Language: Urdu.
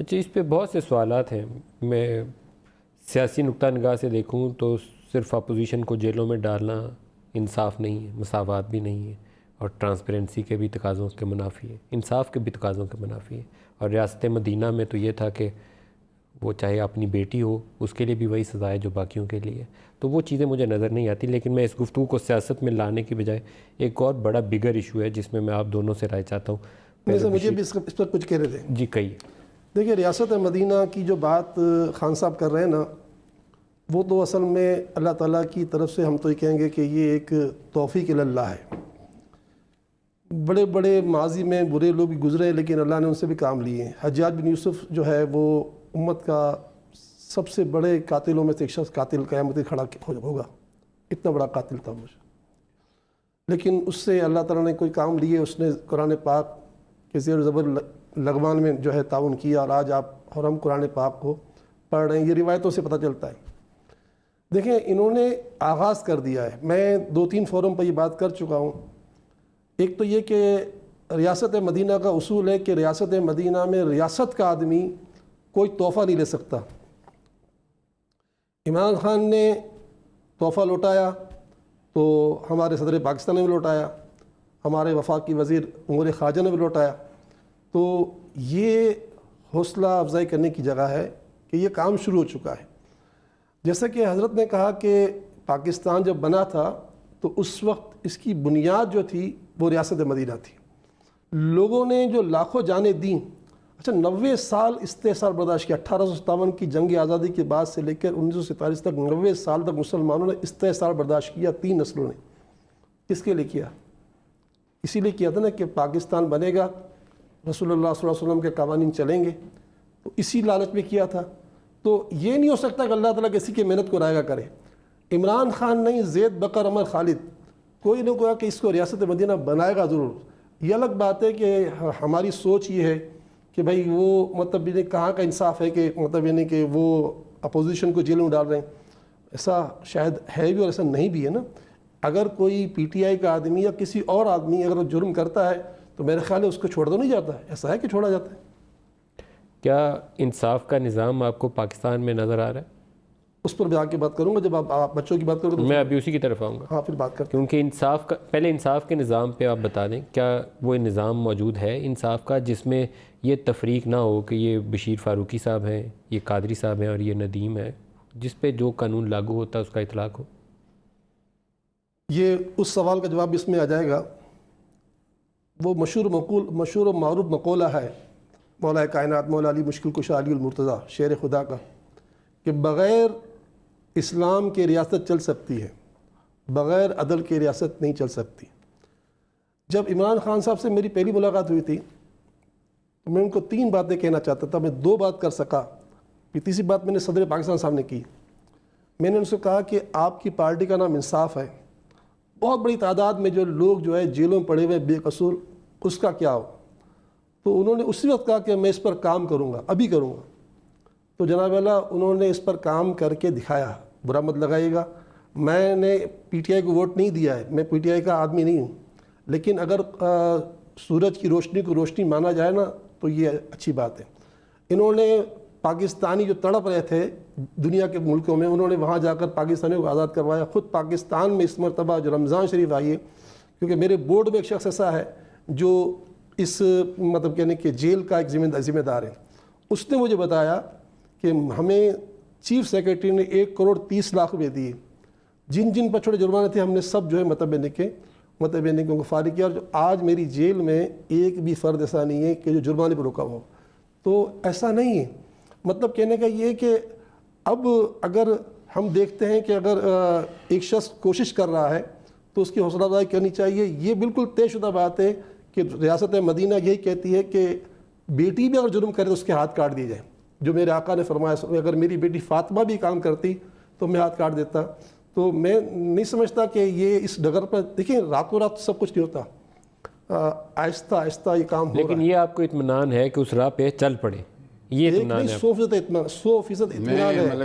اچھا، اس پہ بہت سے سوالات ہیں. میں سیاسی نقطہ نگاہ سے دیکھوں تو صرف اپوزیشن کو جیلوں میں ڈالنا انصاف نہیں ہے، مساوات بھی نہیں ہے، اور ٹرانسپیرنسی کے بھی تقاضوں کے منافی ہے، انصاف کے بھی تقاضوں کے منافی ہے. اور ریاست مدینہ میں تو یہ تھا کہ وہ چاہے اپنی بیٹی ہو اس کے لیے بھی وہی سزا ہے جو باقیوں کے لیے. تو وہ چیزیں مجھے نظر نہیں آتی. لیکن میں اس گفتگو کو سیاست میں لانے کی بجائے ایک اور بڑا بگر ایشو ہے جس میں آپ دونوں سے رائے چاہتا ہوں. ویسے مجھے بھی اس پر کچھ کہہ رہے تھے. جی کہیے. دیکھیے، ریاست مدینہ کی جو بات خان صاحب کر رہے ہیں نا، وہ تو اصل میں اللہ تعالیٰ کی طرف سے ہم تو یہ کہیں گے کہ یہ ایک توفیق اللہ ہے. بڑے بڑے ماضی میں برے لوگ بھی گزرے لیکن اللہ نے ان سے بھی کام لیے ہیں. حجاج بن یوسف جو ہے وہ امت کا سب سے بڑے قاتلوں میں سے ایک شخص، قاتل قیامت کھڑا ہوگا، اتنا بڑا قاتل تھا وہ. لیکن اس سے اللہ تعالیٰ نے کوئی کام لیے، اس نے قرآن پاک کے زیر و زبر لغوان میں جو ہے تعاون کیا، اور آج آپ اور ہم قرآن پاک کو پڑھ رہے ہیں. یہ روایتوں سے پتہ چلتا ہے. دیکھیں، انہوں نے آغاز کر دیا ہے. میں 2-3 فورم پر یہ بات کر چکا ہوں. ایک تو یہ کہ ریاست مدینہ کا اصول ہے کہ ریاست مدینہ میں ریاست کا آدمی کوئی تحفہ نہیں لے سکتا. عمران خان نے تحفہ لوٹایا تو ہمارے صدر پاکستان نے بھی لوٹایا، ہمارے وفاقی وزیر امور خارجہ نے بھی لوٹایا. تو یہ حوصلہ افزائی کرنے کی جگہ ہے کہ یہ کام شروع ہو چکا ہے. جیسا کہ حضرت نے کہا کہ پاکستان جب بنا تھا تو اس وقت اس کی بنیاد جو تھی وہ ریاست مدینہ تھی. لوگوں نے جو لاکھوں جانیں دیں. اچھا، 90 سال استحصال برداشت کیا. 1857 کی جنگ آزادی کے بعد سے لے کر 1947 تک 90 سال تک مسلمانوں نے استحصال برداشت کیا. 3 نسلوں نے. کس کے لیے کیا؟ اسی لیے کیا تھا نا کہ پاکستان بنے گا، رسول اللہ صلی اللہ علیہ وسلم کے قوانین چلیں گے. تو اسی لالچ میں کیا تھا. تو یہ نہیں ہو سکتا کہ اللہ تعالیٰ کسی کی محنت کو رائگاں کرے. عمران خان نہیں، زید، بکر، عمر، خالد، کوئی نہیں کہا کہ اس کو ریاست مدینہ بنائے گا ضرور. یہ الگ بات ہے کہ ہماری سوچ یہ ہے کہ بھائی وہ مطلب یہ کہاں کا انصاف ہے کہ مطلب یہ نہیں کہ وہ اپوزیشن کو جیلوں میں ڈال رہے ہیں. ایسا شاید ہے بھی اور ایسا نہیں بھی ہے نا. اگر کوئی پی ٹی آئی کا آدمی یا کسی اور آدمی اگر جرم کرتا ہے تو میرے خیال ہے اس کو چھوڑ دو نہیں جاتا ہے. ایسا ہے کہ چھوڑا جاتا ہے. کیا انصاف کا نظام آپ کو پاکستان میں نظر آ رہا ہے؟ اس پر بھی آ کے بات کروں گا جب آپ بچوں کی بات کرو تو میں ابھی اسی کی طرف آؤں گا. ہاں، پھر بات کرتے کیونکہ انصاف کا پہلے انصاف کے نظام پہ آپ بتا دیں، کیا وہ نظام موجود ہے انصاف کا جس میں یہ تفریق نہ ہو کہ یہ بشیر فاروقی صاحب ہیں، یہ قادری صاحب ہیں اور یہ ندیم ہے، جس پہ جو قانون لاگو ہوتا ہے اس کا اطلاق ہو؟ یہ اس سوال کا جواب اس میں آ جائے گا. وہ مشہور و معروف مقولہ ہے مولا کائنات مولا علی مشکل کشا علی المرتضیٰ شیر خدا کا، کہ بغیر اسلام کے ریاست چل سکتی ہے، بغیر عدل کے ریاست نہیں چل سکتی. جب عمران خان صاحب سے میری پہلی ملاقات ہوئی تھی تو میں ان کو 3 باتیں کہنا چاہتا تھا. میں 2 بات کر سکا. پھر تیسری بات میں نے صدر پاکستان صاحب نے کی. میں نے ان سے کہا کہ آپ کی پارٹی کا نام انصاف ہے. بہت بڑی تعداد میں جو لوگ جو ہے جیلوں میں پڑے ہوئے بے قصور، اس کا کیا ہو؟ تو انہوں نے اسی وقت کہا کہ میں اس پر کام کروں گا، ابھی کروں گا. تو جناب اللہ انہوں نے اس پر کام کر کے دکھایا. برا مت لگائیے گا، میں نے پی ٹی آئی کو ووٹ نہیں دیا ہے، میں پی ٹی آئی کا آدمی نہیں ہوں. لیکن اگر سورج کی روشنی کو روشنی مانا جائے نا تو یہ اچھی بات ہے. انہوں نے پاکستانی جو تڑپ رہے تھے دنیا کے ملکوں میں، انہوں نے وہاں جا کر پاکستانیوں کو آزاد کروایا. خود پاکستان میں اس مرتبہ جو رمضان شریف آئی ہے، کیونکہ میرے بورڈ میں ایک شخص ایسا ہے جو اس مطلب کہنے کہ جیل کا ایک ذمہ دار ہے. اس نے مجھے بتایا کہ ہمیں چیف سیکرٹری نے 1,30,00,000 روپے دیے. جن جن پر چھوٹے جرمانے تھے ہم نے سب جو ہے مطلب کو فارغ کیا. اور جو آج میری جیل میں ایک بھی فرد ایسا نہیں ہے کہ جو جرمانے پر روکا ہو. تو ایسا نہیں ہے. مطلب کہنے کا یہ کہ اب اگر ہم دیکھتے ہیں کہ اگر ایک شخص کوشش کر رہا ہے تو اس کی حوصلہ افزائی کرنی چاہیے. یہ بالکل طے شدہ بات ہے کہ ریاست مدینہ یہی کہتی ہے کہ بیٹی بھی اگر جرم کرے تو اس کے ہاتھ کاٹ دیے جائیں. جو میرے آقا نے فرمایا، اگر میری بیٹی فاطمہ بھی کام کرتی تو میں ہاتھ کاٹ دیتا. تو میں نہیں سمجھتا کہ یہ اس ڈگر پر دیکھیں راتوں رات سب کچھ نہیں ہوتا، آہستہ آہستہ یہ کام ہو رہا ہے. لیکن یہ آپ کو اطمینان ہے کہ اس راہ پہ چل پڑے؟ یہ اطمینان ہے؟ 100% اطمینان ہے.